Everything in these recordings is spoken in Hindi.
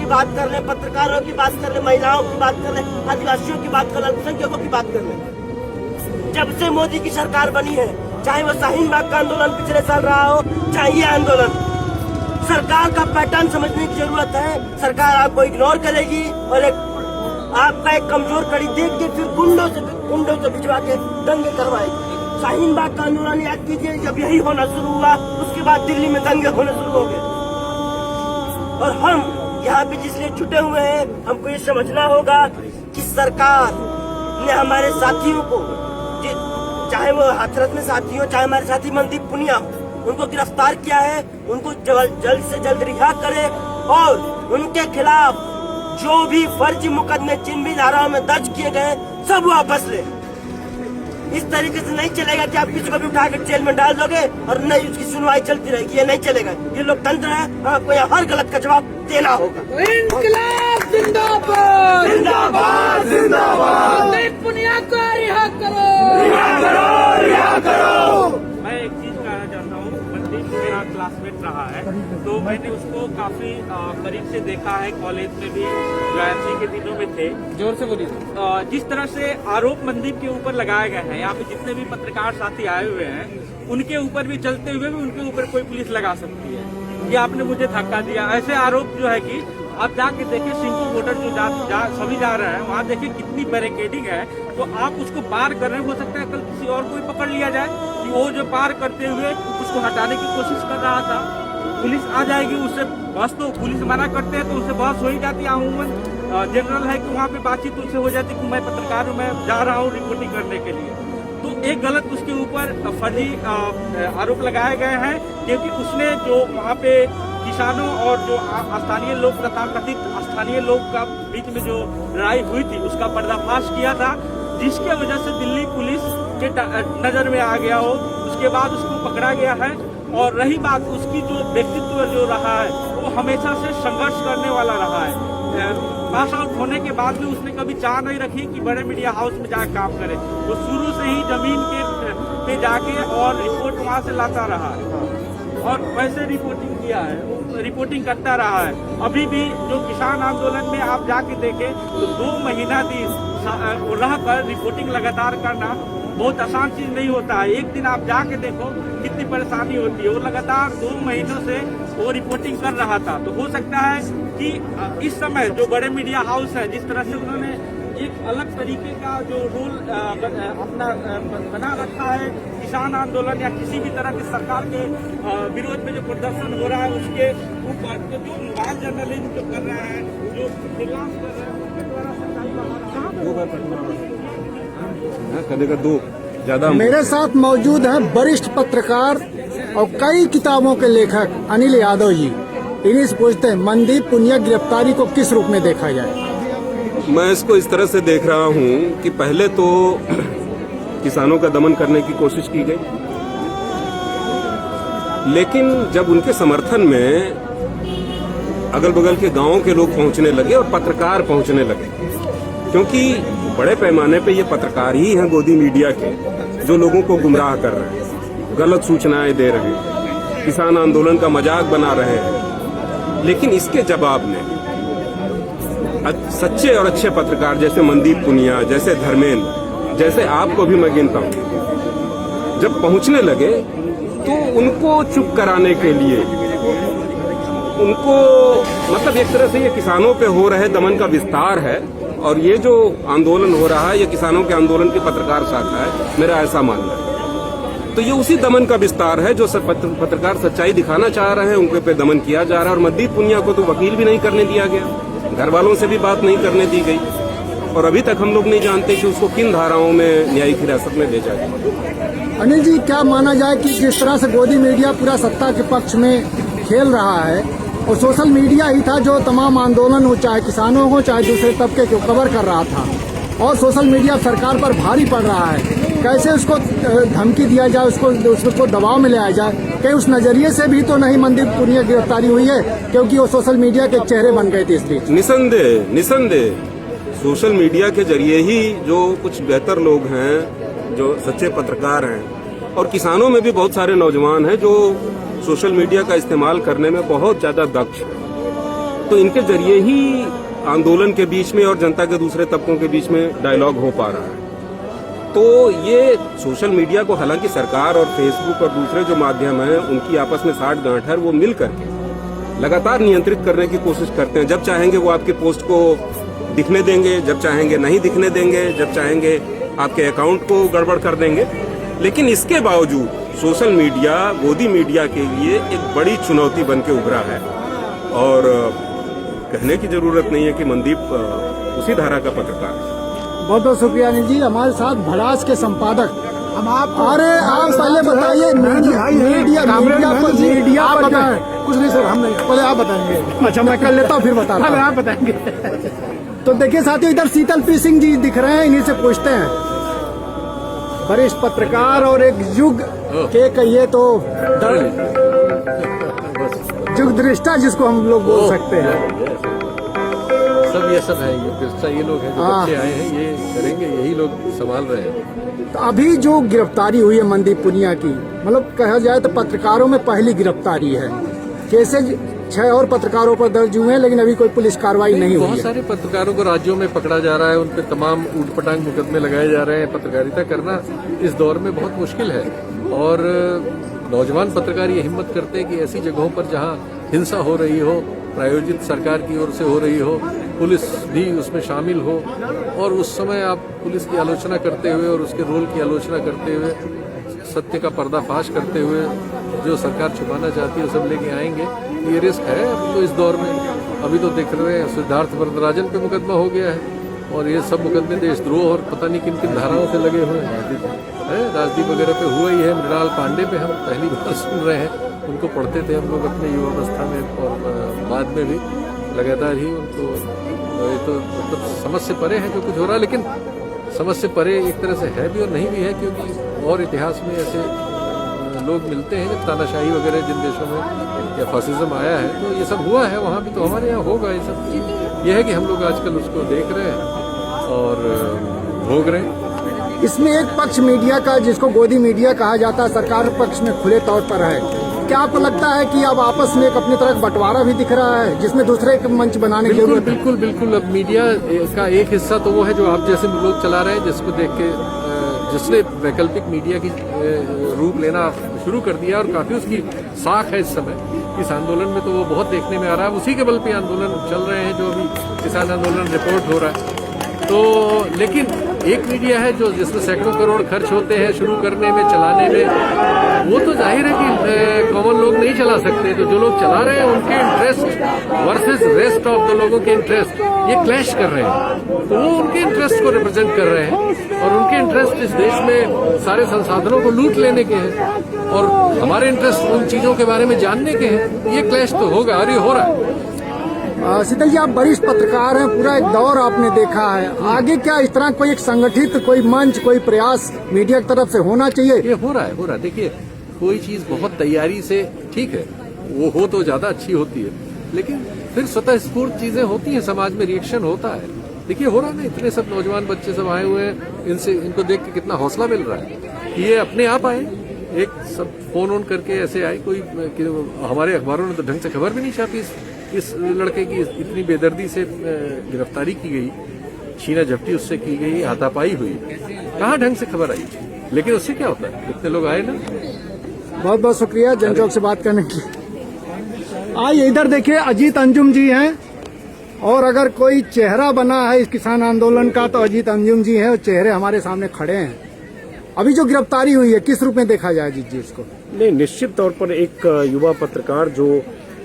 बात कर ले, पत्रकारों की बात कर ले, महिलाओं की बात कर ले, आदिवासियों की बात कर ले, अल्पसंख्यकों की बात कर ले। जब से मोदी की सरकार बनी है, चाहे वो शाहीन बाग का आंदोलन पिछले साल रहा हो, चाहे ये आंदोलन, सरकार का पैटर्न समझने की जरूरत है। सरकार आपको इग्नोर करेगी और आपका एक कमजोर कड़ी देख के फिर गुंडों से भिजवा के दंगे करवाएगी। शाहीन बाग का आंदोलन याद कीजिए, जब यही होना शुरू हुआ उसके बाद दिल्ली में दंगे होने शुरू हो गए। और हम यहाँ पे जिसलिए छुटे हुए हैं, हमको ये समझना होगा कि सरकार ने हमारे साथियों को, चाहे वो हाथरस में साथी हो, चाहे हमारे साथी मनदीप पुनिया हो, उनको गिरफ्तार किया है। उनको जल्द से जल्द रिहा करे और उनके खिलाफ जो भी फर्जी मुकदमे जिन भी धाराओं में दर्ज किए गए सब वापस ले। इस तरीके से नहीं चलेगा कि आप किसी को भी उठा कर जेल में डाल दोगे और नहीं उसकी सुनवाई चलती रहेगी। ये नहीं चलेगा। ये लोकतंत्र है, आपको यहाँ हर गलत का जवाब देना होगा। इंकलाब जिंदाबाद, जिंदाबाद, जिंदाबाद। मनदीप पुनिया को रिहा करो, रिहा करो, रिहा करो। मैं एक चीज कहना चाहता हूँ, मनदीप मेरा क्लासमेट रहा है, तो मैंने उसको काफी करीब से देखा है। कॉलेज में भी JNC के दिनों में थे। जोर से बोलिए। जिस तरह से आरोप मनदीप के ऊपर लगाए गए हैं, यहाँ पे जितने भी पत्रकार साथी आए हुए हैं, उनके ऊपर भी चलते हुए भी उनके ऊपर कोई पुलिस लगा सकती है कि आपने मुझे धक्का दिया। ऐसे आरोप जो है कि आप जाके देखिए, सिंकू वोटर जो सभी जा रहे हैं, वहाँ देखिए कितनी बैरिकेडिंग है। तो आप उसको पार कर रहे, हो सकता है कल किसी और को पकड़ लिया जाए कि वो जो पार करते हुए उसको हटाने की कोशिश कर रहा था। पुलिस आ जाएगी, उससे बस, तो पुलिस मना करते हैं तो उससे बहस हो ही जाती है। अमूमन जनरल है कि वहाँ पे बातचीत उससे हो जाती है कि मैं पत्रकार हूँ, मैं जा रहा हूँ रिपोर्टिंग करने के लिए। तो एक गलत उसके ऊपर फर्जी आरोप लगाए गए हैं, क्योंकि उसने जो वहाँ पे किसानों और जो स्थानीय लोग, तथाकथित स्थानीय लोग का बीच में जो लड़ाई हुई थी, उसका पर्दाफाश किया था, जिसके वजह से दिल्ली पुलिस के नजर में आ गया हो। उसके बाद उसको पकड़ा गया है। और रही बात उसकी जो व्यक्तित्व जो रहा है, वो हमेशा से संघर्ष करने वाला रहा है। पास आउट होने के बाद भी उसने कभी चाह नहीं रखी कि बड़े मीडिया हाउस में जाकर काम करे। वो शुरू से ही जमीन पे जाके और रिपोर्ट वहाँ से लाता रहा है और वैसे रिपोर्टिंग किया है, वो रिपोर्टिंग करता रहा है। अभी भी जो किसान आंदोलन में आप जाके देखें तो 2 महीना रह कर रिपोर्टिंग लगातार करना बहुत आसान चीज नहीं होता है। एक दिन आप जाके देखो कितनी परेशानी होती है। वो लगातार 2 महीनों से वो रिपोर्टिंग कर रहा था। तो हो सकता है कि इस समय जो बड़े मीडिया हाउस है, जिस तरह से उन्होंने एक अलग तरीके का जो रोल अपना बना रखा है किसान आंदोलन या किसी भी तरह की सरकार के विरोध में जो प्रदर्शन हो रहा है, उसके ऊपर जो मोबाइल जर्नलिज्म जो कर रहे हैं, जो फ्रीलांस कर रहे हैं, उसके द्वारा मेरे साथ मौजूद हैं वरिष्ठ पत्रकार और कई किताबों के लेखक अनिल यादव जी। इन्हीं से पूछते हैं, मनदीप पुनिया गिरफ्तारी को किस रूप में देखा जाए? मैं इसको इस तरह से देख रहा हूं कि पहले तो किसानों का दमन करने की कोशिश की गई, लेकिन जब उनके समर्थन में अगल बगल के गांवों के लोग पहुंचने लगे और पत्रकार पहुंचने लगे, क्योंकि बड़े पैमाने पे ये पत्रकार ही हैं गोदी मीडिया के, जो लोगों को गुमराह कर रहे हैं, गलत सूचनाएं दे रहे हैं, किसान आंदोलन का मजाक बना रहे हैं। लेकिन इसके जवाब में सच्चे और अच्छे पत्रकार जैसे मनदीप पुनिया, जैसे धर्मेंद्र, जैसे आपको भी मैं गिनता हूं, जब पहुंचने लगे तो उनको चुप कराने के लिए, उनको मतलब एक तरह से ये किसानों पे हो रहे दमन का विस्तार है। और ये जो आंदोलन हो रहा है, ये किसानों के आंदोलन की पत्रकार शाखा है, मेरा ऐसा मानना है। तो ये उसी दमन का विस्तार है जो पत्रकार सच्चाई दिखाना चाह रहे हैं, उनके पे दमन किया जा रहा है। और मनदीप पुनिया को तो वकील भी नहीं करने दिया गया, घर वालों से भी बात नहीं करने दी गई, और अभी तक हम लोग नहीं जानते कि उसको किन धाराओं में न्यायिक हिरासत में ले जाए। अनिल जी, क्या माना जाए कि जिस तरह से गोदी मीडिया पूरा सत्ता के पक्ष में खेल रहा है और सोशल मीडिया ही था जो तमाम आंदोलन हो, चाहे किसानों हो चाहे दूसरे तबके को कवर कर रहा था, और सोशल मीडिया सरकार पर भारी पड़ रहा है, कैसे उसको धमकी दिया जाए, उसको दबाव में ले आया जाए? कहीं उस नजरिए से भी तो नहीं मनदीप पुनिया गिरफ्तारी हुई है, क्योंकि वो सोशल मीडिया के चेहरे बन गए थे इसलिए? निसंदेह सोशल मीडिया के जरिए ही जो कुछ बेहतर लोग हैं, जो सच्चे पत्रकार हैं, और किसानों में भी बहुत सारे नौजवान हैं जो सोशल मीडिया का इस्तेमाल करने में बहुत ज्यादा दक्ष हैं, तो इनके जरिए ही आंदोलन के बीच में और जनता के दूसरे तबकों के बीच में डायलॉग हो पा रहा है। तो ये सोशल मीडिया को हालांकि सरकार और फेसबुक और दूसरे जो माध्यम हैं उनकी आपस में साठ गांठ है, वो मिल करके लगातार नियंत्रित करने की कोशिश करते हैं। जब चाहेंगे वो आपके पोस्ट को दिखने देंगे, जब चाहेंगे नहीं दिखने देंगे, जब चाहेंगे आपके अकाउंट को गड़बड़ कर देंगे। लेकिन इसके बावजूद सोशल मीडिया गोदी मीडिया के लिए एक बड़ी चुनौती बन के उभरा है। और कहने की जरूरत नहीं है कि मनदीप उसी धारा का पत्रकार है। बहुत बहुत शुक्रिया अनिल जी। हमारे साथ भड़ास के संपादक हम आप पहले बताइए मीडिया पर क्या है? कुछ नहीं सर, हम नहीं, पहले आप बताएंगे। अच्छा, मैं कर लेता हूँ फिर बता रहा हूँ। आप बताएंगे। तो देखिए साथियों, इधर शीतल पी सिंह जी दिख रहे हैं, इन्हीं से पूछते हैं। वरिष्ठ पत्रकार और एक युग के कहिए तो युग दृष्टा जिसको हम लोग बोल सकते हैं। सब है ये लोग हैं जो बच्चे आए हैं, ये करेंगे, यही लोग संभाल रहे हैं। तो अभी जो गिरफ्तारी हुई है मनदीप पुनिया की, मतलब कहा जाए तो पत्रकारों में पहली गिरफ्तारी है। केसेज 6 और पत्रकारों पर दर्ज हुए हैं, लेकिन अभी कोई पुलिस कार्रवाई नहीं हुई है। बहुत सारे पत्रकारों को राज्यों में पकड़ा जा रहा है, उन पर तमाम ऊटपटांग मुकदमे लगाए जा रहे हैं। पत्रकारिता करना इस दौर में बहुत मुश्किल है और नौजवान पत्रकार ये हिम्मत करते हैं कि ऐसी जगहों पर जहां हिंसा हो रही हो, प्रायोजित सरकार की ओर से हो रही हो, पुलिस भी उसमें शामिल हो, और उस समय आप पुलिस की आलोचना करते हुए और उसके रोल की आलोचना करते हुए, सत्य का पर्दाफाश करते हुए जो सरकार छुपाना चाहती है वो सब लेके आएंगे। ये रिस्क है अभी तो इस दौर में। अभी तो देख रहे हैं सिद्धार्थ वरदराजन पे मुकदमा हो गया है और ये सब मुकदमे देशद्रोह और पता नहीं किन किन धाराओं से लगे हुए हैं। राजदीप वगैरह पे हुआ ही है। मृणाल पांडे पे हम पहली बार सुन रहे हैं। उनको पढ़ते थे हम लोग अपने युवावस्था में और बाद में भी लगातार ही उनको। ये तो मतलब समझ से परे है जो कुछ हो रहा है, लेकिन समझ से परे एक तरह से है भी और नहीं भी है, क्योंकि और इतिहास में ऐसे लोग मिलते हैं जब तानाशाही वगैरह जिन देशों में या फासिज्म आया है तो ये सब हुआ है, वहाँ भी तो हमारे यहाँ होगा ये सब। ये है कि हम लोग आजकल उसको देख रहे हैं और भोग रहे हैं। इसमें एक पक्ष मीडिया का, जिसको गोदी मीडिया कहा जाता है, सरकार पक्ष में खुले तौर पर है। क्या आपको लगता है कि अब आपस में एक अपनी तरफ बंटवारा भी दिख रहा है जिसमें दूसरे एक मंच बनाने की जरूरत है? बिल्कुल बिल्कुल। अब मीडिया का एक हिस्सा तो वो है जो आप जैसे लोग चला रहे हैं, जिसको देख के जिसने वैकल्पिक मीडिया की रूप लेना शुरू कर दिया और काफी उसकी साख है इस समय इस आंदोलन में, तो वो बहुत देखने में आ रहा है। उसी के बल पे आंदोलन चल रहे हैं, जो अभी किसान आंदोलन रिपोर्ट हो रहा है। तो लेकिन एक मीडिया है जो जिसमें सैकड़ों करोड़ खर्च होते हैं शुरू करने में, चलाने में, वो तो जाहिर है कि कॉमन लोग नहीं चला सकते। तो जो लोग चला रहे हैं उनके interest versus rest of the लोगों के इंटरेस्ट ये क्लैश कर रहे हैं। तो वो उनके इंटरेस्ट को रिप्रेजेंट कर रहे हैं और उनके इंटरेस्ट इस देश में सारे संसाधनों को लूट लेने के हैं और हमारे इंटरेस्ट उन चीजों के बारे में जानने के हैं। ये क्लैश तो होगा और ये हो रहा है। शीतल जी, आप वरिष्ठ पत्रकार हैं, पूरा एक दौर आपने देखा है। आगे क्या इस तरह कोई एक संगठित कोई मंच, कोई प्रयास मीडिया की तरफ से होना चाहिए? ये हो रहा है। देखिए, कोई चीज बहुत तैयारी से ठीक है, वो हो तो ज्यादा अच्छी होती है, लेकिन फिर स्वतः स्फूर्त चीजें होती हैं, समाज में रिएक्शन होता है। देखिए हो रहा है ना, इतने सब नौजवान बच्चे सब आए हुए हैं, इनको देख के कितना हौसला मिल रहा है। ये अपने आप आए, एक सब फोन ऑन करके ऐसे आए। कोई हमारे अखबारों ने तो ढंग से खबर भी नहीं छापी इस लड़के की इतनी बेदर्दी से गिरफ्तारी की गई, छीना झपटी उससे की गई, हाथापाई हुई, कहाँ ढंग से खबर आई। लेकिन उससे क्या होता है, इतने लोग आए ना। बहुत बहुत शुक्रिया जनचौक से बात करने की। आइए इधर देखिए, अजीत अंजुम जी हैं, और अगर कोई चेहरा बना है इस किसान आंदोलन का तो अजीत अंजुम जी हैं, और चेहरे हमारे सामने खड़े हैं। अभी जो गिरफ्तारी हुई है, किस रूप में देखा जाए अजीत जी इसको? नहीं, निश्चित तौर पर एक युवा पत्रकार जो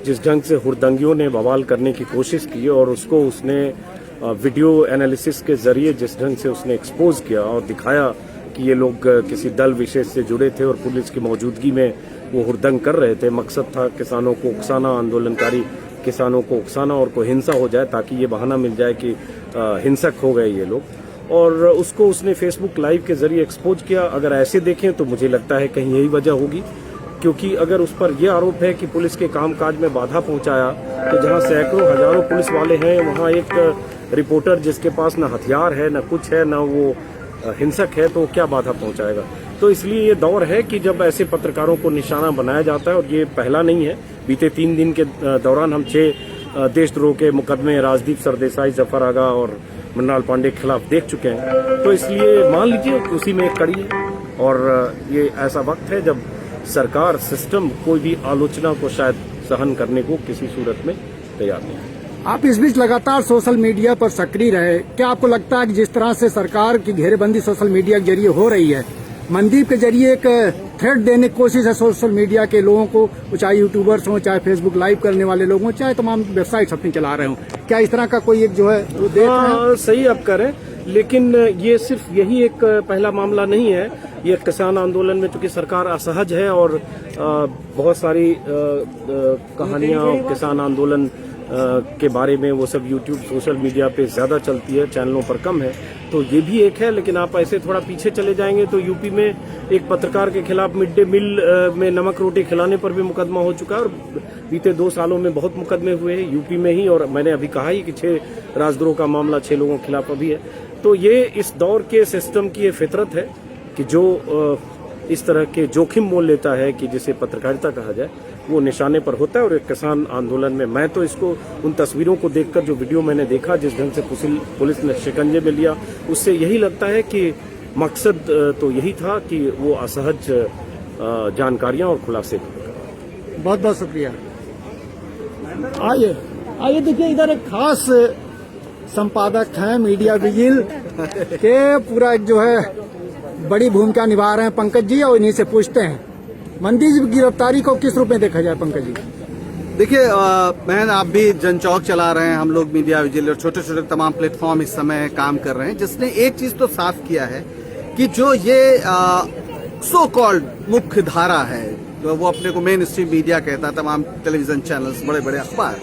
जिस ढंग से हुड़दंगियों ने बवाल करने की कोशिश की और उसको उसने वीडियो एनालिसिस के जरिए जिस ढंग से उसने एक्सपोज किया और दिखाया कि ये लोग किसी दल विशेष से जुड़े थे और पुलिस की मौजूदगी में वो हुड़दंग कर रहे थे। मकसद था किसानों को उकसाना, आंदोलनकारी किसानों को उकसाना और कोई हिंसा हो जाए ताकि ये बहाना मिल जाए कि हिंसक हो गए ये लोग, और उसको उसने फेसबुक लाइव के जरिए एक्सपोज किया। अगर ऐसे देखें तो मुझे लगता है कहीं यही वजह होगी, क्योंकि अगर उस पर यह आरोप है कि पुलिस के कामकाज में बाधा पहुंचाया, तो जहां सैकड़ों हजारों पुलिस वाले हैं, वहां एक रिपोर्टर जिसके पास न हथियार है, न कुछ है, न वो हिंसक है, तो क्या बाधा पहुंचाएगा। तो इसलिए ये दौर है कि जब ऐसे पत्रकारों को निशाना बनाया जाता है, और ये पहला नहीं है। बीते 3 दिन के दौरान हम 6 देशद्रोह के मुकदमे राजदीप सरदेसाई, जफर आगा और मृणाल पांडे के खिलाफ देख चुके हैं। तो इसलिए मान लीजिए उसी में एक कड़ी है और ये ऐसा वक्त है जब सरकार सिस्टम कोई भी आलोचना को शायद सहन करने को किसी सूरत में तैयार नहीं है। आप इस बीच लगातार सोशल मीडिया पर सक्रिय रहे, क्या आपको लगता है कि जिस तरह से सरकार की घेरेबंदी सोशल मीडिया के जरिए हो रही है, मनदीप के जरिए एक थ्रेट देने की कोशिश है सोशल मीडिया के लोगों को, चाहे यूट्यूबर्स हों, चाहे फेसबुक लाइव करने वाले लोग हों, चाहे तमाम वेबसाइट अपनी चला रहे हों, क्या इस तरह का कोई एक जो है वो देख रहे हैं? सही आप कह रहे हैं, लेकिन ये सिर्फ यही एक पहला मामला नहीं है। ये किसान आंदोलन में चूंकि सरकार असहज है और बहुत सारी कहानियां किसान आंदोलन के बारे में वो सब यूट्यूब सोशल मीडिया पे ज्यादा चलती है, चैनलों पर कम है, तो ये भी एक है। लेकिन आप ऐसे थोड़ा पीछे चले जाएंगे तो यूपी में एक पत्रकार के खिलाफ मिड डे मील में नमक रोटी खिलाने पर भी मुकदमा हो चुका है और बीते 2 सालों में बहुत मुकदमे हुए हैं यूपी में ही। और मैंने अभी कहा ही कि 6 राजद्रोह का मामला 6 लोगों के खिलाफ अभी है। तो ये इस दौर के सिस्टम की ये फितरत है कि जो इस तरह के जोखिम मोल लेता है कि जिसे पत्रकारिता कहा जाए, वो निशाने पर होता है। और एक किसान आंदोलन में मैं तो इसको उन तस्वीरों को देखकर, जो वीडियो मैंने देखा, जिस ढंग से पुलिस ने शिकंजे में लिया, उससे यही लगता है कि मकसद तो यही था कि वो असहज जानकारियां और खुलासे। बहुत बहुत शुक्रिया। आइए देखिए, इधर एक खास संपादक हैं मीडिया विजिल के, पूरा एक जो है बड़ी भूमिका निभा रहे हैं पंकज जी, और इन्हीं से पूछते हैं मनदीप की गिरफ्तारी को किस रूप में देखा जाए। पंकज जी देखिए बहन, आप भी जनचौक चला रहे हैं, हम लोग मीडिया विजिल और छोटे छोटे तमाम प्लेटफॉर्म इस समय काम कर रहे हैं, जिसने एक चीज तो साफ किया है कि जो ये सो कॉल्ड मुख्य धारा है, जो वो अपने को मेन स्ट्रीम मीडिया कहता है, तमाम टेलीविजन चैनल्स, बड़े बड़े अखबार,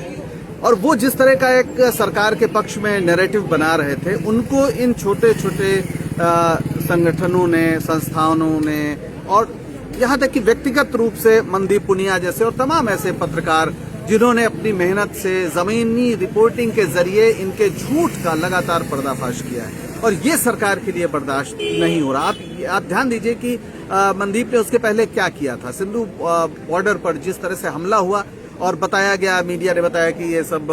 और वो जिस तरह का एक सरकार के पक्ष में नैरेटिव बना रहे थे, उनको इन छोटे छोटे संगठनों ने, संस्थाओं ने, और यहाँ तक कि व्यक्तिगत रूप से मनदीप पुनिया जैसे और तमाम ऐसे पत्रकार जिन्होंने अपनी मेहनत से जमीनी रिपोर्टिंग के जरिए इनके झूठ का लगातार पर्दाफाश किया है, और ये सरकार के लिए बर्दाश्त नहीं हो रहा। आप ध्यान दीजिए कि मनदीप ने उसके पहले क्या किया था। सिंधु बॉर्डर पर जिस तरह से हमला हुआ और बताया गया, मीडिया ने बताया कि ये सब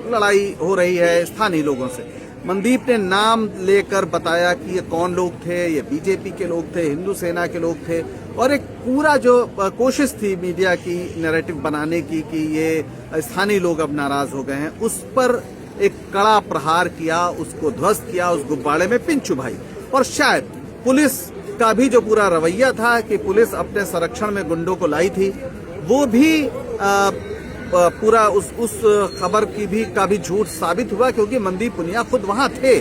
लड़ाई हो रही है स्थानीय लोगों से, मनदीप ने नाम लेकर बताया कि ये कौन लोग थे, ये बीजेपी के लोग थे, हिंदू सेना के लोग थे, और एक पूरा जो कोशिश थी मीडिया की नैरेटिव बनाने की कि ये स्थानीय लोग अब नाराज हो गए हैं, उस पर एक कड़ा प्रहार किया, उसको ध्वस्त किया, उस गुब्बारे में पिन चुभाई। और शायद पुलिस का भी जो पूरा रवैया था कि पुलिस अपने संरक्षण में गुंडों को लाई थी, वो भी पूरा उस खबर की भी का भी झूठ साबित हुआ, क्योंकि मनदीप पुनिया खुद वहां थे।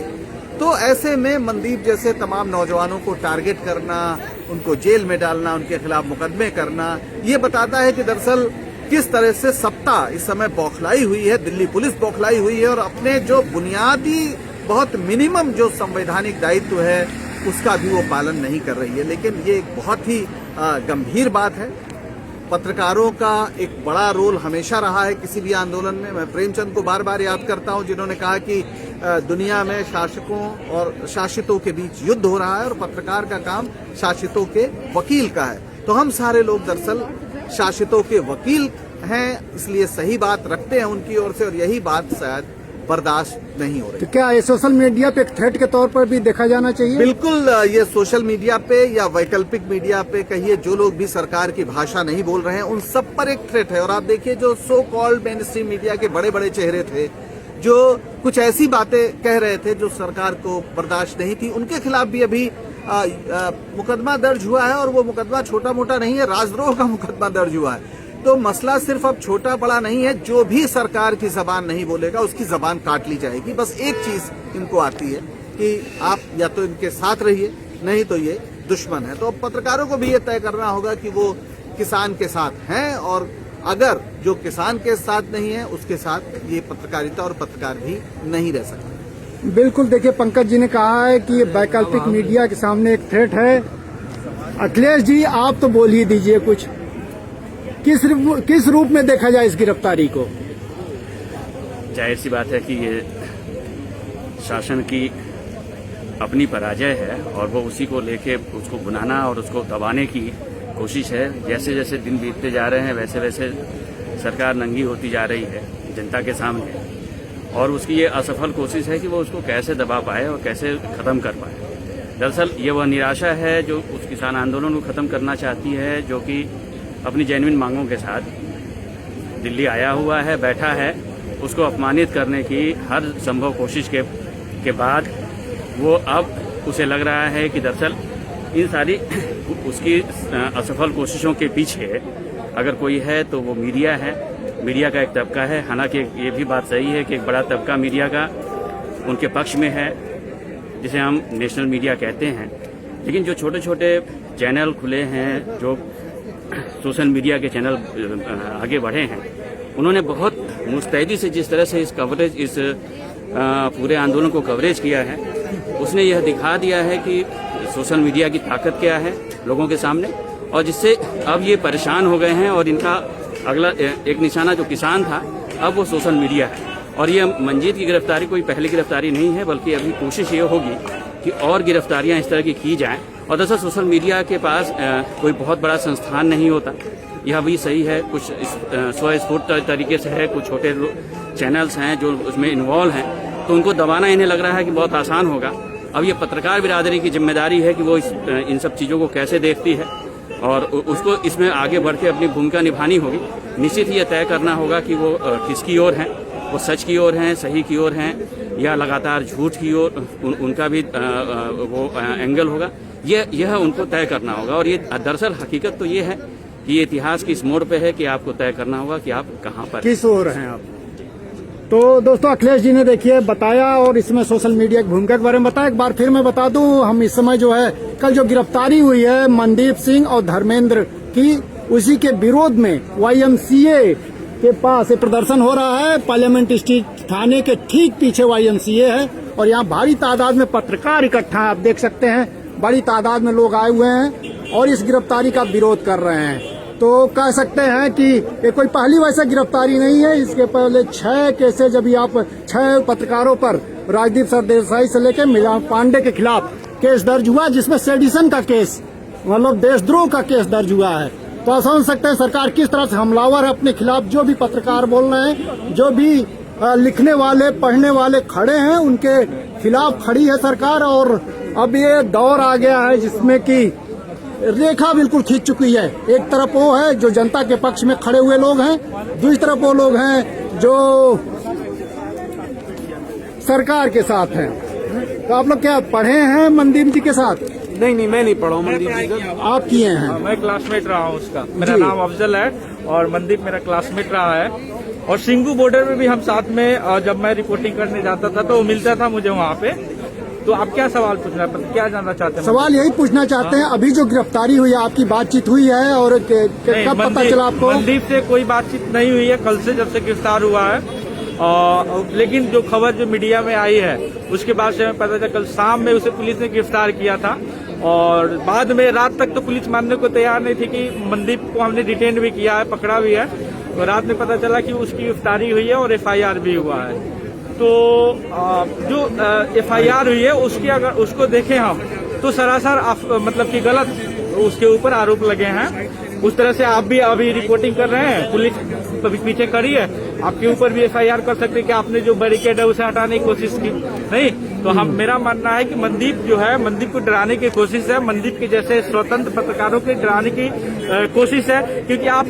तो ऐसे में मनदीप जैसे तमाम नौजवानों को टारगेट करना, उनको जेल में डालना, उनके खिलाफ मुकदमे करना, ये बताता है कि दरअसल किस तरह से सत्ता इस समय बौखलाई हुई है, दिल्ली पुलिस बौखलाई हुई है, और अपने जो बुनियादी बहुत मिनिमम जो संवैधानिक दायित्व है उसका भी वो पालन नहीं कर रही है। लेकिन ये एक बहुत ही गंभीर बात है। पत्रकारों का एक बड़ा रोल हमेशा रहा है किसी भी आंदोलन में। मैं प्रेमचंद को बार बार याद करता हूं, जिन्होंने कहा कि दुनिया में शासकों और शासितों के बीच युद्ध हो रहा है और पत्रकार का काम शासितों के वकील का है। तो हम सारे लोग दरअसल शासितों के वकील हैं, इसलिए सही बात रखते हैं उनकी ओर से, और यही बात शायद बर्दाश्त नहीं हो रही। तो क्या ये सोशल मीडिया पे एक थ्रेट के तौर पर भी देखा जाना चाहिए? बिल्कुल, ये सोशल मीडिया पे या वैकल्पिक मीडिया पे कहिए, जो लोग भी सरकार की भाषा नहीं बोल रहे हैं, उन सब पर एक थ्रेट है। और आप देखिए, जो so called main stream media के बड़े बड़े चेहरे थे, जो कुछ ऐसी बातें कह रहे थे जो सरकार को बर्दाश्त नहीं थी, उनके खिलाफ भी अभी मुकदमा दर्ज हुआ है, और वो मुकदमा छोटा मोटा नहीं है, राजद्रोह का मुकदमा दर्ज हुआ है। तो मसला सिर्फ अब छोटा बड़ा नहीं है, जो भी सरकार की जबान नहीं बोलेगा उसकी जबान काट ली जाएगी। बस एक चीज इनको आती है कि आप या तो इनके साथ रहिए, नहीं तो ये दुश्मन है। तो अब पत्रकारों को भी ये तय करना होगा कि वो किसान के साथ हैं, और अगर जो किसान के साथ नहीं है उसके साथ ये पत्रकारिता और पत्रकार भी नहीं रह सकते। बिल्कुल, देखिए पंकज जी ने कहा है कि ये वैकल्पिक मीडिया के सामने एक थ्रेट है। अखिलेश जी, आप तो बोल ही दीजिए कुछ, किस रूप में देखा जाए इस गिरफ्तारी को? जाहिर सी बात है कि ये शासन की अपनी पराजय है, और वो उसी को लेके उसको भुनाना और उसको दबाने की कोशिश है। जैसे जैसे दिन बीतते जा रहे हैं वैसे वैसे सरकार नंगी होती जा रही है। जनता के सामने, और उसकी ये असफल कोशिश है कि वो उसको कैसे दबा पाए और कैसे ख़त्म कर पाए। दरअसल ये वह निराशा है जो उस किसान आंदोलन को ख़त्म करना चाहती है, जो कि अपनी जेन्युइन मांगों के साथ दिल्ली आया हुआ है, बैठा है। उसको अपमानित करने की हर संभव कोशिश के बाद वो अब उसे लग रहा है कि दरअसल इन सारी उसकी असफल कोशिशों के पीछे अगर कोई है तो वो मीडिया है, मीडिया का एक तबका है। हालांकि ये भी बात सही है कि एक बड़ा तबका मीडिया का उनके पक्ष में है, जिसे हम नेशनल मीडिया कहते हैं। लेकिन जो छोटे छोटे चैनल खुले हैं, जो सोशल मीडिया के चैनल आगे बढ़े हैं, उन्होंने बहुत मुस्तैदी से जिस तरह से इस पूरे आंदोलन को कवरेज किया है, उसने यह दिखा दिया है कि सोशल मीडिया की ताकत क्या है लोगों के सामने, और जिससे अब ये परेशान हो गए हैं और इनका अगला एक निशाना जो किसान था, अब वो सोशल मीडिया है। और ये मंजीत की गिरफ्तारी कोई पहली गिरफ्तारी नहीं है, बल्कि अभी कोशिश ये होगी कि और गिरफ्तारियां इस तरह की जाएं। और दरअसल सोशल मीडिया के पास कोई बहुत बड़ा संस्थान नहीं होता, यह भी सही है। कुछ स्वस्फूर्त तरीके से है, कुछ छोटे चैनल्स हैं जो उसमें इन्वॉल्व हैं, तो उनको दबाना इन्हें लग रहा है कि बहुत आसान होगा। अब ये पत्रकार बिरादरी की जिम्मेदारी है कि वो इन सब चीज़ों को कैसे देखती है और उसको इसमें आगे बढ़ के अपनी भूमिका निभानी होगी। निश्चित ही यह तय करना होगा कि वो किसकी ओर हैं, वो सच की ओर हैं, सही की ओर हैं, या लगातार झूठ की ओर उनका भी वो एंगल होगा। यह उनको तय करना होगा। और ये दरअसल हकीकत तो ये है कि ये इतिहास की इस मोड़ पे है कि आपको तय करना होगा कि आप कहाँ पर किस ओर हैं आप। तो दोस्तों, अखिलेश जी ने देखिए बताया और इसमें सोशल मीडिया की भूमिका के बारे में बताया। एक बार फिर मैं बता दूं, हम इस समय जो है कल जो गिरफ्तारी हुई है मनदीप सिंह और धर्मेंद्र की, उसी के विरोध में YMCA के पास प्रदर्शन हो रहा है। पार्लियामेंट स्ट्रीट थाने के ठीक पीछे YMCA है और यहाँ भारी तादाद में पत्रकार इकट्ठा है। आप देख सकते हैं बड़ी तादाद में लोग आए हुए हैं और इस गिरफ्तारी का विरोध कर रहे हैं। तो कह सकते हैं कि ये कोई पहली वैसे गिरफ्तारी नहीं है। इसके पहले 6 केसेज, जब आप 6 पत्रकारों पर राजदीप सरदेसाई से लेकर मीरा पांडे के खिलाफ केस दर्ज हुआ, जिसमें सेडिशन का केस, मतलब देशद्रोह का केस दर्ज हुआ है। तो आप समझ सकते हैं सरकार किस तरह से हमलावर है अपने खिलाफ। जो भी पत्रकार बोल रहे हैं, जो भी लिखने वाले पढ़ने वाले खड़े हैं, उनके खिलाफ खड़ी है सरकार। और अब ये दौर आ गया है जिसमें कि रेखा बिल्कुल खींच चुकी है। एक तरफ वो है जो जनता के पक्ष में खड़े हुए लोग हैं, दूसरी तरफ वो लोग हैं जो सरकार के साथ हैं। तो आप लोग क्या पढ़े हैं मनदीप जी के साथ? नहीं, मैं नहीं पढ़ा हूँ मनदीप जी का। आप किए हैं? मैं क्लासमेट रहा हूँ उसका। मेरा नाम अफजल है और मनदीप मेरा क्लासमेट रहा है। और सिंगू बॉर्डर में भी हम साथ में, जब मैं रिपोर्टिंग करने जाता था तो वो मिलता था मुझे वहाँ पे। तो आप क्या सवाल पूछना, क्या जानना चाहते हैं? सवाल यही पूछना चाहते हैं, अभी जो गिरफ्तारी हुई है, आपकी बातचीत हुई है और कब पता चला आपको? मनदीप से कोई बातचीत नहीं हुई है कल से, जब से गिरफ्तार हुआ है। लेकिन जो खबर जो मीडिया में आई है उसके बाद से हमें पता चला कल शाम में उसे पुलिस ने गिरफ्तार किया था। और बाद में रात तक तो पुलिस मानने को तैयार नहीं थी कि मनदीप को हमने डिटेन भी किया है, पकड़ा भी है। तो रात में पता चला कि उसकी गिरफ्तारी हुई है और FIR भी हुआ है। तो जो FIR हुई है उसकी अगर उसको देखें हम तो सरासर मतलब कि गलत उसके ऊपर आरोप लगे हैं। उस तरह से आप भी अभी रिपोर्टिंग कर रहे हैं, पुलिस पीछे खड़ी है, आपके ऊपर भी FIR कर सकते हैं कि आपने जो बैरिकेड है उसे हटाने की कोशिश की। नहीं तो मेरा मानना है कि मनदीप जो है, मनदीप को डराने की कोशिश है, मनदीप के जैसे स्वतंत्र पत्रकारों के डराने की कोशिश है। क्योंकि आप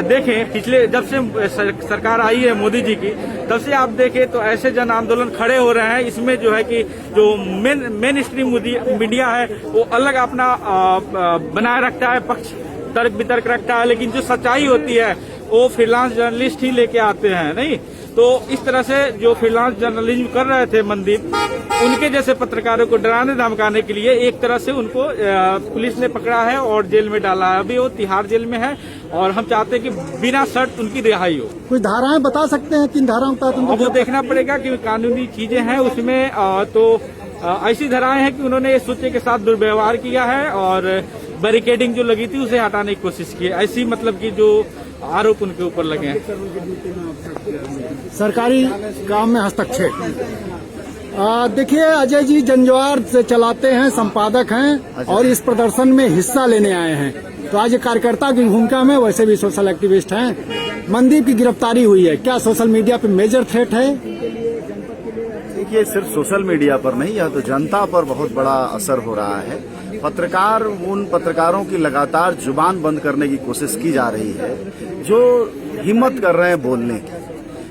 देखें पिछले जब से सरकार आई है मोदी जी की, तब से आप देखें तो ऐसे जन आंदोलन खड़े हो रहे हैं। इसमें जो है कि जो मेन स्ट्रीम मीडिया है वो अलग अपना बनाए रखता है, पक्ष तर्क वितर्क रखता है, लेकिन जो सच्चाई होती है वो फ्रीलांस जर्नलिस्ट ही लेके आते हैं। नहीं तो इस तरह से जो फ्रीलांस जर्नलिज्म कर रहे थे मनदीप, उनके जैसे पत्रकारों को डराने धमकाने के लिए एक तरह से उनको पुलिस ने पकड़ा है और जेल में डाला है। अभी वो तिहाड़ जेल में है और हम चाहते हैं कि बिना शर्त उनकी रिहाई हो। कुछ धाराएं बता सकते हैं, किन धाराओं का तुमको? वो देखना पड़ेगा कि कानूनी चीजें हैं उसमें। तो ऐसी धाराएं हैं कि उन्होंने सूचे के साथ दुर्व्यवहार किया है और बैरिकेडिंग जो लगी थी उसे हटाने की कोशिश की। ऐसी मतलब कि जो आरोप उनके ऊपर लगे हैं। सरकारी काम में हस्तक्षेप देखिए अजय जी जनज्वार से चलाते हैं, संपादक हैं और इस प्रदर्शन में हिस्सा लेने आए हैं। तो आज कार्यकर्ता की भूमिका में, वैसे भी सोशल एक्टिविस्ट हैं। मनदीप की गिरफ्तारी हुई है, क्या सोशल मीडिया पे मेजर थ्रेट है? देखिए सिर्फ सोशल मीडिया पर नहीं, यह तो जनता पर बहुत बड़ा असर हो रहा है। पत्रकार, उन पत्रकारों की लगातार जुबान बंद करने की कोशिश की जा रही है जो हिम्मत कर रहे हैं बोलने की,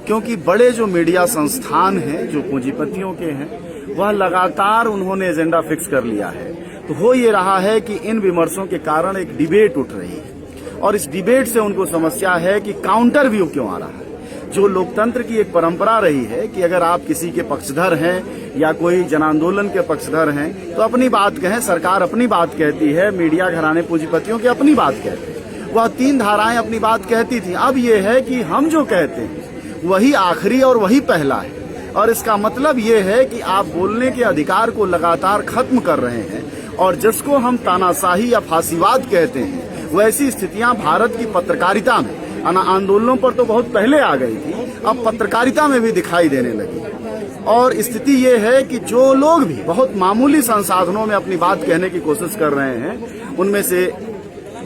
क्योंकि बड़े जो मीडिया संस्थान हैं जो पूंजीपतियों के हैं, वह लगातार उन्होंने एजेंडा फिक्स कर लिया है। तो हो ये रहा है कि इन विमर्शों के कारण एक डिबेट उठ रही है और इस डिबेट से उनको समस्या है कि काउंटर व्यू क्यों आ रहा है। जो लोकतंत्र की एक परंपरा रही है कि अगर आप किसी के पक्षधर हैं या कोई जन आंदोलन के पक्षधर हैं तो अपनी बात कहें, सरकार अपनी बात कहती है, मीडिया घराने पूंजीपतियों की अपनी बात कहते हैं। वह 3 धाराएं अपनी बात कहती थी। अब ये है कि हम जो कहते हैं वही आखिरी और वही पहला है, और इसका मतलब ये है कि आप बोलने के अधिकार को लगातार खत्म कर रहे हैं। और जिसको हम तानाशाही या फांसीवाद कहते हैं, वैसी स्थितियां भारत की पत्रकारिता में, आंदोलनों पर तो बहुत पहले आ गई थी, अब पत्रकारिता में भी दिखाई देने लगी। और स्थिति ये है कि जो लोग भी बहुत मामूली संसाधनों में अपनी बात कहने की कोशिश कर रहे हैं, उनमें से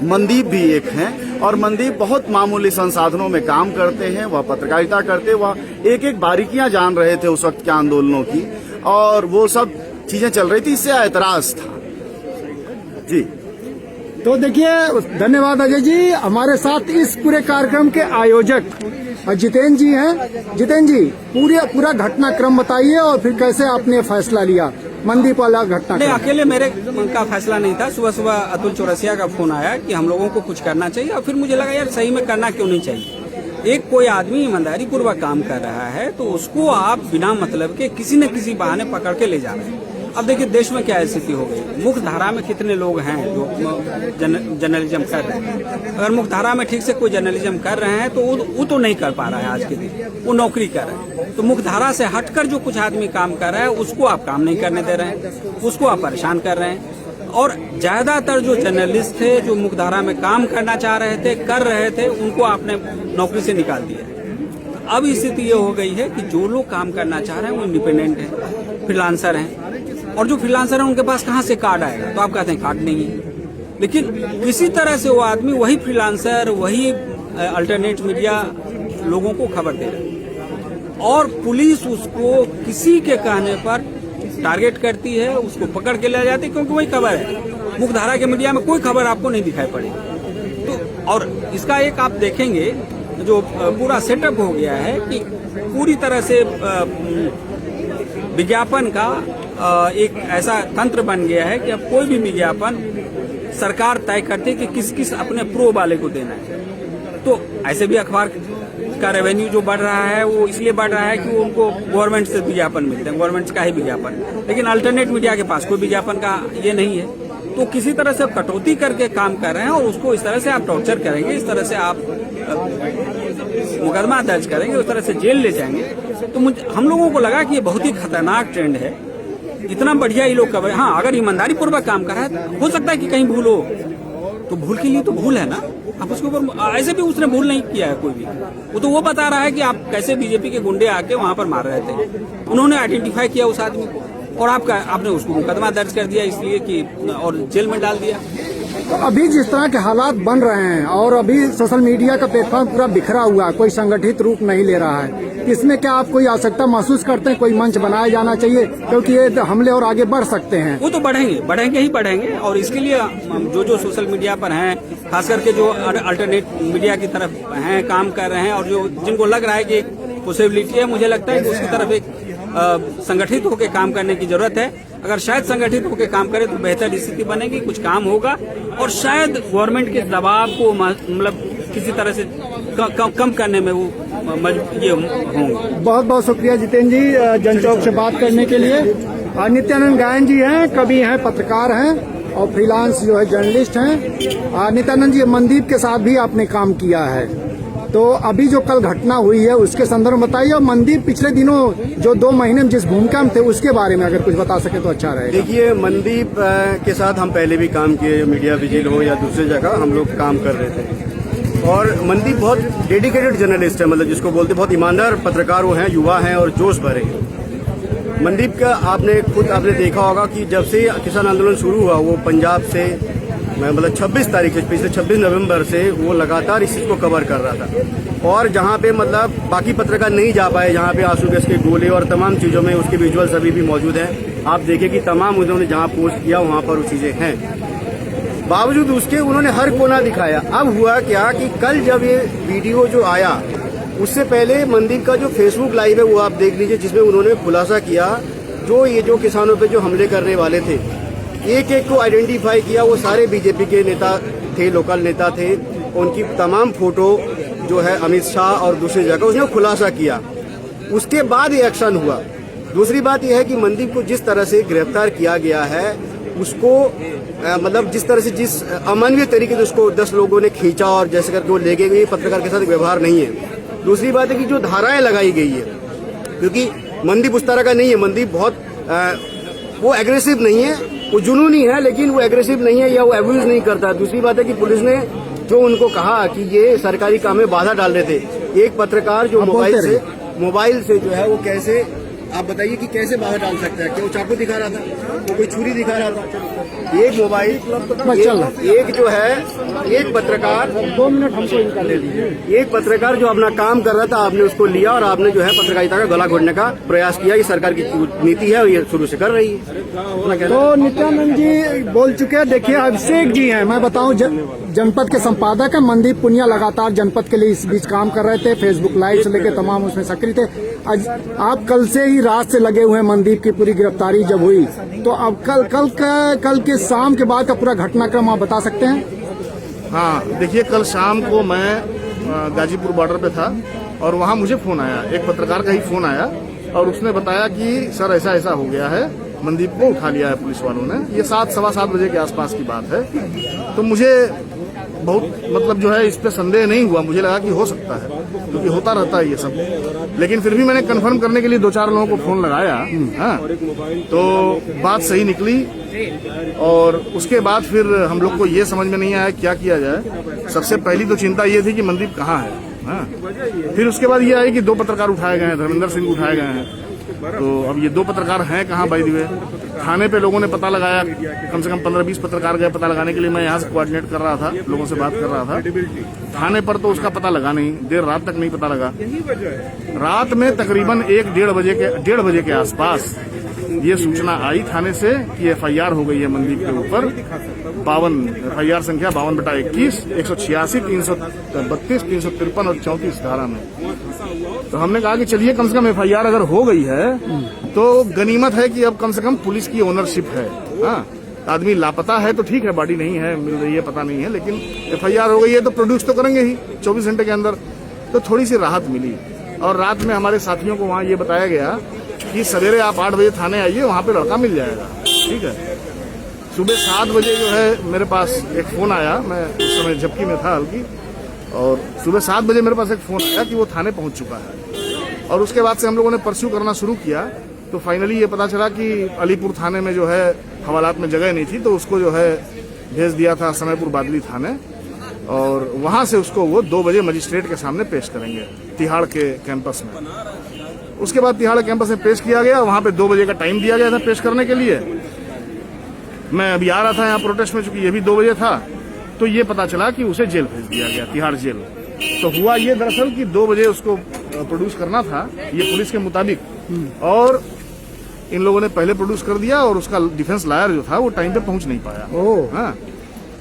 मनदीप भी एक हैं। और मनदीप बहुत मामूली संसाधनों में काम करते हैं, वह पत्रकारिता करते, वह एक एक बारीकियां जान रहे थे उस वक्त के आंदोलनों की, और वो सब चीजें चल रही थी, इससे ऐतराज था जी। तो देखिए, धन्यवाद अजय जी। हमारे साथ इस पूरे कार्यक्रम के आयोजक जितेंद्र जी हैं। जितेंद्र जी, पूरा घटनाक्रम बताइए और फिर कैसे आपने फैसला लिया मनदीप वाला घटना? नहीं, अकेले मेरे का फैसला नहीं था। सुबह सुबह अतुल चौरसिया का फोन आया कि हम लोगों को कुछ करना चाहिए, और फिर मुझे लगा यार सही में करना क्यों नहीं चाहिए। एक कोई आदमी ईमानदारी पूर्वक काम कर रहा है तो उसको आप बिना मतलब के किसी न किसी बहाने पकड़ के ले जा रहे हैं। अब देखिए देश में क्या स्थिति हो गई, मुख्य धारा में कितने लोग हैं जो जर्नलिज्म कर रहे हैं। अगर मुख्य धारा में ठीक से कोई जर्नलिज्म कर रहे हैं तो वो तो नहीं कर पा रहा है आज के दिन, वो नौकरी कर रहे हैं। तो मुख्य धारा से हटकर जो कुछ आदमी काम कर रहा है उसको आप काम नहीं करने दे रहे हैं, उसको आप परेशान कर रहे हैं। और ज्यादातर जो जर्नलिस्ट थे जो मुख्य धारा में काम करना चाह रहे थे, कर रहे थे, उनको आपने नौकरी से निकाल दिया। अब स्थिति ये हो गई है कि जो लोग काम करना चाह रहे हैं वो इंडिपेंडेंट हैं, फ्रीलांसर हैं, और जो फ्रीलांसर है उनके पास कहाँ से कार्ड आएगा? तो आप कहते हैं कार्ड नहीं है, लेकिन किसी तरह से वो आदमी, वही फ्रीलांसर, वही अल्टरनेट मीडिया लोगों को खबर दे रहा है, और पुलिस उसको किसी के कहने पर टारगेट करती है, उसको पकड़ के ले जाती है, क्योंकि वही खबर है। मुख्यधारा के मीडिया में कोई खबर आपको नहीं दिखाई पड़ेगी। तो और इसका एक आप देखेंगे जो पूरा सेटअप हो गया है कि पूरी तरह से विज्ञापन का एक ऐसा तंत्र बन गया है कि अब कोई भी विज्ञापन सरकार तय करती है कि किस किस अपने प्रो वाले को देना है। तो ऐसे भी अखबार का रेवेन्यू जो बढ़ रहा है वो इसलिए बढ़ रहा है कि वो उनको गवर्नमेंट से विज्ञापन मिलते हैं, गवर्नमेंट का ही विज्ञापन, लेकिन अल्टरनेट मीडिया के पास कोई विज्ञापन का ये नहीं है। तो किसी तरह से कटौती करके काम कर रहे हैं, और उसको इस तरह से आप टॉर्चर करेंगे, इस तरह से आप मुकदमा दर्ज करेंगे, उस तरह से जेल ले जाएंगे। तो हम लोगों को लगा कि ये बहुत ही खतरनाक ट्रेंड है। इतना बढ़िया ये लोग कवर, हाँ अगर ईमानदारी पूर्वक काम कर रहा है, हो सकता है कि कहीं भूल हो, तो भूल के लिए तो भूल है ना, आप उसके ऊपर, ऐसे भी उसने भूल नहीं किया है कोई भी। वो बता रहा है कि आप कैसे बीजेपी के गुंडे आके वहां पर मार रहे थे, उन्होंने आइडेंटिफाई किया उस आदमी को, और आपने उसको मुकदमा दर्ज कर दिया इसलिए कि, और जेल में डाल दिया। तो अभी जिस तरह के हालात बन रहे हैं और अभी सोशल मीडिया का प्लेटफॉर्म पूरा बिखरा हुआ, कोई संगठित रूप नहीं ले रहा है, इसमें क्या आप कोई आवश्यकता महसूस करते हैं, कोई मंच बनाया जाना चाहिए, क्योंकि ये हमले और आगे बढ़ सकते हैं? वो तो बढ़ेंगे ही बढ़ेंगे, और इसके लिए जो सोशल मीडिया पर हैं, खास करके जो अल्टरनेट मीडिया की तरफ हैं, काम कर रहे हैं, और जो जिनको लग रहा है कि एक पॉसिबिलिटी है, मुझे लगता है कि उसकी तरफ एक संगठित होकर काम करने की जरूरत है। अगर शायद संगठित होकर काम करे तो बेहतर स्थिति बनेगी, कुछ काम होगा, और शायद गवर्नमेंट के दबाव को मतलब किसी तरह से कम करने में वो ये होंगे। बहुत बहुत शुक्रिया जितेंद्र जी जनचौक से बात करने के लिए। नित्यानंद गायन जी हैं, कवि हैं, पत्रकार हैं और फ्रीलांस जो है जर्नलिस्ट हैं। नित्यानंद जी, मनदीप के साथ भी आपने काम किया है, तो अभी जो कल घटना हुई है उसके संदर्भ में बताइए, और मनदीप पिछले दिनों जो 2 महीने में जिस भूमिका में थे उसके बारे में अगर कुछ बता सके तो अच्छा रहेगा। देखिए, मनदीप के साथ हम पहले भी काम किए, मीडिया विजिल हो या दूसरी जगह हम लोग काम कर रहे थे, और मनदीप बहुत डेडिकेटेड जर्नलिस्ट है, मतलब जिसको बोलते बहुत ईमानदार पत्रकार वो हैं, युवा हैं और जोश भरे हैं। मनदीप का आपने देखा होगा कि जब से किसान आंदोलन शुरू हुआ वो पंजाब से मतलब 26 तारीख से पिछले 26 नवंबर से वो लगातार इस चीज को कवर कर रहा था और जहाँ पे मतलब बाकी पत्रकार नहीं जा पाए, जहाँ पे आंसू गैस के गोले और तमाम चीजों में उसके विजुअल्स अभी भी मौजूद हैं। आप देखें कि तमाम उन्होंने जहाँ पोस्ट किया वहाँ पर वो चीजें हैं, बावजूद उसके उन्होंने हर कोना दिखाया। अब हुआ क्या कि कल जब ये वीडियो जो आया उससे पहले मनदीप का जो फेसबुक लाइव है वो आप देख लीजिए, जिसमें उन्होंने खुलासा किया जो किसानों पे जो हमले करने वाले थे एक एक को आइडेंटिफाई किया। वो सारे बीजेपी के नेता थे, लोकल नेता थे, उनकी तमाम फोटो जो है अमित शाह और दूसरी जगह उसने खुलासा किया। उसके बाद ये एक्शन हुआ। दूसरी बात यह है कि मनदीप को जिस तरह से गिरफ्तार किया गया है उसको मतलब जिस तरह से जिस अमानवीय तरीके से उसको 10 लोगों ने खींचा और जैसे करके वो ले गए, पत्रकार के साथ व्यवहार नहीं है। दूसरी बात है कि जो धाराएं लगाई गई है, क्योंकि मनदीप उस तरह का नहीं है, मनदीप बहुत वो एग्रेसिव नहीं है, वो जुनूनी है लेकिन वो एग्रेसिव नहीं है या वो एब्यूज नहीं करता। दूसरी बात है कि पुलिस ने जो उनको कहा कि ये सरकारी काम में बाधा डाल रहे थे, एक पत्रकार जो मोबाइल से जो है वो कैसे, आप बताइए कि कैसे बाहर डाल सकता है? क्या वो चाकू दिखा रहा था, वो कोई छुरी दिखा रहा था? एक मोबाइल एक जो है एक पत्रकार 2 मिनट हमको इनका ले लीजिए, एक पत्रकार जो अपना काम कर रहा था आपने उसको लिया और आपने जो है पत्रकारिता का गला घोटने का प्रयास किया। ये सरकार की नीति है और ये शुरू से कर रही है। तो नित्यानंद जी बोल चुके हैं। देखिए अभिषेक जी हैं, मैं बताऊं जनपद के संपादक है। मनदीप पुनिया लगातार जनपद के लिए इस बीच काम कर रहे थे, फेसबुक लाइव से लेकर तमाम उसमें सक्रिय थे। आज आप कल से ही रात से लगे हुए हैं, मनदीप की पूरी गिरफ्तारी जब हुई तो अब कल के शाम के बाद का पूरा घटनाक्रम आप बता सकते हैं? हाँ देखिए, कल शाम को मैं गाजीपुर बॉर्डर पे था और वहाँ मुझे फोन आया, एक पत्रकार का ही फोन आया और उसने बताया कि सर ऐसा ऐसा हो गया है, मनदीप को उठा लिया है पुलिस वालों ने। ये 7-7:15 बजे के आसपास की बात है। तो मुझे बहुत मतलब जो है इस पे संदेह नहीं हुआ, मुझे लगा कि हो सकता है क्योंकि होता रहता है ये सब, लेकिन फिर भी मैंने कंफर्म करने के लिए 2-4 लोगों को फोन लगाया। हाँ, तो बात सही निकली और उसके बाद फिर हम लोग को ये समझ में नहीं आया क्या किया जाए। सबसे पहली तो चिंता ये थी कि मनदीप कहाँ है। हाँ, फिर उसके बाद ये आई कि 2 पत्रकार उठाए गए हैं, धर्मेंद्र सिंह उठाए गए हैं। तो अब ये 2 पत्रकार हैं कहाँ? बाय द वे थाने पे लोगों ने पता लगाया, कम से कम 15-20 पत्रकार गए पता लगाने के लिए। मैं यहाँ से कोऑर्डिनेट कर रहा था, लोगों से बात कर रहा था। थाने पर तो उसका पता लगा नहीं, देर रात तक नहीं पता लगा। रात में तकरीबन 1-1:30 बजे के आसपास ये सूचना आई थाने से कि FIR हो गई है मनदीप के ऊपर। 52 FIR संख्या 52/21, 186, 332, 353 और 34 धारा में। तो हमने कहा कि चलिए कम से कम FIR अगर हो गई है तो गनीमत है कि अब कम से कम पुलिस की ओनरशिप है। हाँ, आदमी लापता है तो ठीक है, बॉडी नहीं है, मिल रही है, पता नहीं है, लेकिन FIR हो गई है तो प्रोड्यूस तो करेंगे ही 24 घंटे के अंदर। तो थोड़ी सी राहत मिली और रात में हमारे साथियों को वहाँ ये बताया गया कि सवेरे आप 8 बजे थाने आइए, वहाँ पे लड़का मिल जाएगा। ठीक है। सुबह 7 बजे जो है मेरे पास एक फोन आया, मैं उस समय झपकी में था हल्की, और सुबह 7 बजे मेरे पास एक फोन आया कि वो थाने पहुंच चुका है। और उसके बाद से हम लोगों ने परस्यू करना शुरू किया तो फाइनली ये पता चला कि अलीपुर थाने में जो है हवालात में जगह नहीं थी, तो उसको जो है भेज दिया था समयपुर बादली थाने और वहां से उसको वो 2 बजे मजिस्ट्रेट के सामने पेश करेंगे तिहाड़ के कैंपस में। उसके बाद तिहाड़ कैंपस में पेश किया गया, वहां पे 2 बजे का टाइम दिया गया था पेश करने के लिए। मैं अभी आ रहा था यहाँ प्रोटेस्ट में, चूंकि ये भी 2 बजे था, तो ये पता चला कि उसे जेल भेज दिया गया, तिहाड़ जेल। तो हुआ ये दरअसल कि 2 बजे उसको प्रोड्यूस करना था ये पुलिस के मुताबिक, और इन लोगों ने पहले प्रोड्यूस कर दिया और उसका डिफेंस लॉयर जो था वो टाइम पे पहुंच नहीं पाया। हाँ,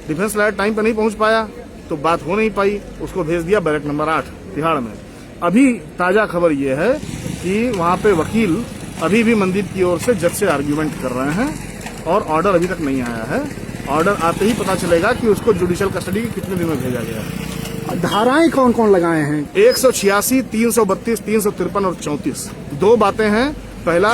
डिफेंस लॉयर टाइम पे नहीं पहुंच पाया तो बात हो नहीं पाई, उसको भेज दिया बैरक नंबर 8 तिहाड़ में। अभी ताजा खबर ये है कि वहाँ पे वकील अभी भी मनदीप की ओर से जज से आर्ग्यूमेंट कर रहे हैं और ऑर्डर अभी तक नहीं आया है। ऑर्डर आते ही पता चलेगा कि उसको जुडिशियल कस्टडी के कितने दिन में भेजा गया है। धाराएं कौन कौन लगाए हैं? 186, 332, 353 और 34। 2 बातें हैं। पहला,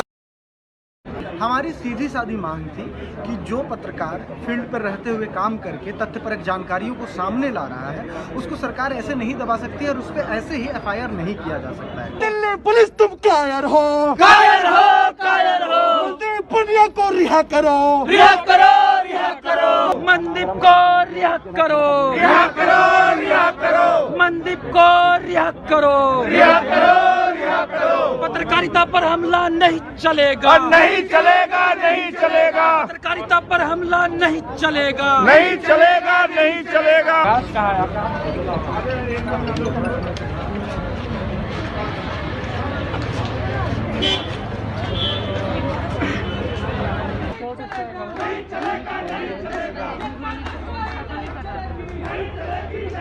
हमारी सीधी सादी मांग थी कि जो पत्रकार फील्ड पर रहते हुए काम करके तथ्यपरक जानकारियों को सामने ला रहा है उसको सरकार ऐसे नहीं दबा सकती और उस पर ऐसे ही FIR नहीं किया जा सकता है। दिल्ली पुलिस तुम कायर हो, कायर हो, कायर हो। मनदीप पुनिया को रिहा करो, रिहा करो, रिहा करो। मनदीप को रिहा करो, रिहा करो, रिहा करो। मनदीप को रिहा करो, रिहा करो, रिहा करो। पत्रकारिता पर हमला नहीं चलेगा, नहीं चलेगा, नहीं चलेगा, पत्रकारिता पर हमला नहीं चलेगा, नहीं चलेगा, नहीं चलेगा।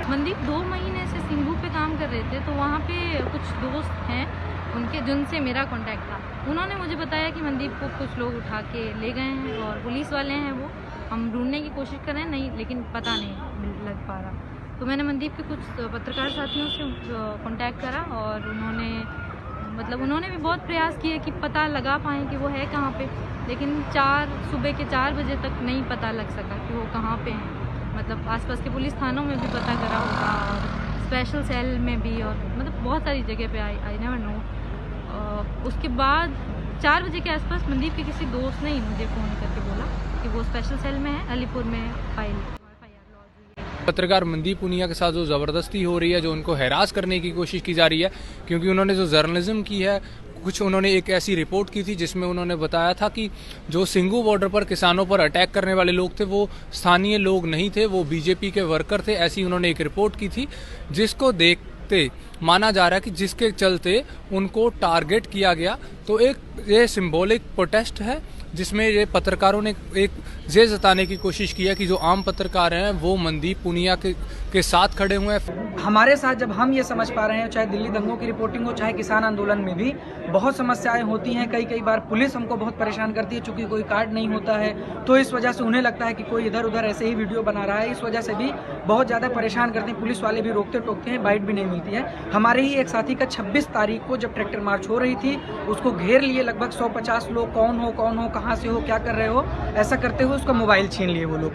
मनदीप 2 महीने से सिंघू पे काम कर रहे थे, तो वहाँ पे कुछ दोस्त हैं उनके जिनसे मेरा कांटेक्ट था। उन्होंने मुझे बताया कि मनदीप को कुछ लोग उठा के ले गए हैं और पुलिस वाले हैं वो। हम ढूंढने की कोशिश कर रहे हैं, नहीं लेकिन पता नहीं लग पा रहा। तो मैंने मनदीप के कुछ पत्रकार साथियों से कांटेक्ट करा और उन्होंने भी बहुत प्रयास किए कि पता लगा पाएँ कि वो है कहाँ पे, लेकिन सुबह के 4 बजे तक नहीं पता लग सका कि वो कहाँ पे हैं। मतलब आसपास के पुलिस थानों में भी पता करा होगा और स्पेशल सेल में भी, और मतलब बहुत सारी जगह पे आई नेवर नो। उसके बाद 4 बजे के आसपास मनदीप के किसी दोस्त ने ही मुझे फ़ोन करके बोला कि वो स्पेशल सेल में है, अलीपुर में फाइल पत्रकार मनदीप पुनिया के साथ जो ज़बरदस्ती हो रही है, जो उनको हैरास करने की कोशिश की जा रही है, क्योंकि उन्होंने जो जर्नलिज्म की है, कुछ उन्होंने एक ऐसी रिपोर्ट की थी जिसमें उन्होंने बताया था कि जो सिंघू बॉर्डर पर किसानों पर अटैक करने वाले लोग थे वो स्थानीय लोग नहीं थे, वो बीजेपी के वर्कर थे। ऐसी उन्होंने एक रिपोर्ट की थी जिसको देखते माना जा रहा है कि जिसके चलते उनको टारगेट किया गया। तो एक ये सिंबॉलिक प्रोटेस्ट है जिसमें ये पत्रकारों ने एक ये जताने की कोशिश की है कि जो आम पत्रकार हैं वो मनदीप पुनिया के साथ खड़े हुए हैं। हमारे साथ जब हम ये समझ पा रहे हैं, चाहे दिल्ली दंगों की रिपोर्टिंग हो, चाहे किसान आंदोलन में भी बहुत समस्याएं होती हैं। कई बार पुलिस हमको बहुत परेशान करती है, चूंकि कोई कार्ड नहीं होता है तो इस वजह से उन्हें लगता है कि कोई इधर उधर ऐसे ही वीडियो बना रहा है। इस वजह से भी बहुत ज़्यादा परेशान करते हैं, पुलिस वाले भी रोकते टोकते हैं, बाइट भी नहीं मिलती है। हमारे ही एक साथी का 26 तारीख को जब ट्रैक्टर मार्च हो रही थी, उसको घेर लिए लगभग 150 लोग। कौन हो, कहाँ से हो, क्या कर रहे हो, ऐसा करते हुए उसका मोबाइल छीन लिए वो लोग।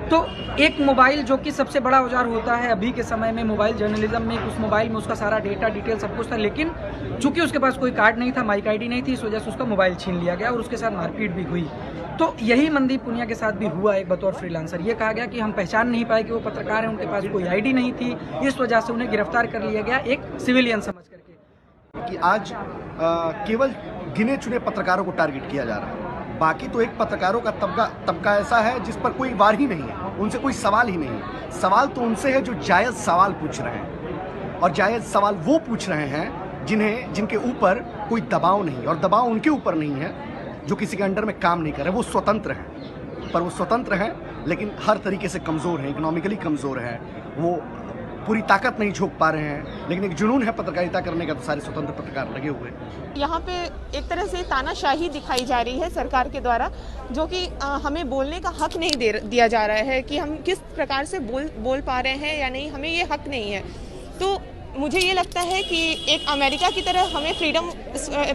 तो एक मोबाइल जो कि सबसे बड़ा औजार होता है अभी के समय में मोबाइल जर्नलिज्म में, उस मोबाइल में उसका सारा डेटा डिटेल सब कुछ था, लेकिन चूंकि उसके पास कोई कार्ड नहीं था, माइक आईडी नहीं थी, इस वजह से उसका मोबाइल छीन लिया गया और उसके साथ मारपीट भी हुई। तो यही मनदीप पुनिया के साथ भी हुआ एक बतौर फ्रीलांसर। ये कहा गया कि हम पहचान नहीं पाए कि वो पत्रकार हैं, उनके पास कोई आईडी नहीं थी, इस वजह से उन्हें गिरफ्तार कर लिया गया एक सिविलियन समझ करके। कि आज केवल गिने चुने पत्रकारों को टारगेट किया जा रहा है, बाकी तो एक पत्रकारों का तबका ऐसा है जिस पर कोई वार ही नहीं है, उनसे कोई सवाल ही नहीं है। सवाल तो उनसे है जो जायज़ सवाल पूछ रहे हैं, और जायज़ सवाल वो पूछ रहे हैं जिनके ऊपर कोई दबाव नहीं, और दबाव उनके ऊपर नहीं है जो किसी के अंडर में काम नहीं कर रहे। वो स्वतंत्र हैं, पर वो स्वतंत्र हैं लेकिन हर तरीके से कमज़ोर हैं, इकोनॉमिकली कमज़ोर हैं, वो पूरी ताकत नहीं झोंक पा रहे हैं। लेकिन एक जुनून है पत्रकारिता करने का, तो सारे स्वतंत्र पत्रकार लगे हुए हैं। यहाँ पे एक तरह से तानाशाही दिखाई जा रही है सरकार के द्वारा, जो कि हमें बोलने का हक नहीं दिया जा रहा है कि हम किस प्रकार से बोल पा रहे हैं या नहीं, हमें ये हक नहीं है। तो मुझे ये लगता है कि एक अमेरिका की तरह हमें फ्रीडम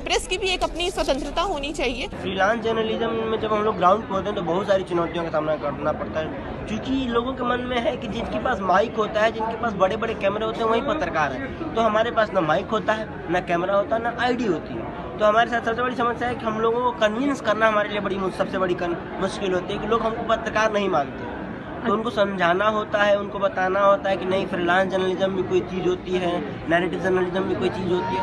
प्रेस की भी एक अपनी स्वतंत्रता होनी चाहिए। फ्रीलांस जर्नलिज्म में जब हम लोग ग्राउंड पे होते हैं तो बहुत सारी चुनौतियों का सामना करना पड़ता है, क्योंकि लोगों के मन में है कि जिनके पास माइक होता है, जिनके पास बड़े बड़े कैमरे होते हैं, वही पत्रकार है। तो हमारे पास ना माइक होता है, ना कैमरा होता है, ना आईडी होती है। तो हमारे साथ सबसे बड़ी समस्या है कि हम लोगों को कन्विंस करना हमारे लिए सबसे बड़ी मुश्किल होती है कि लोग हमको पत्रकार नहीं मानते। तो उनको समझाना होता है, उनको बताना होता है कि नहीं, फ्रीलांस जर्नलिज्म भी कोई चीज़ होती है, नैरेटिव जर्नलिज्म भी कोई चीज़ होती है।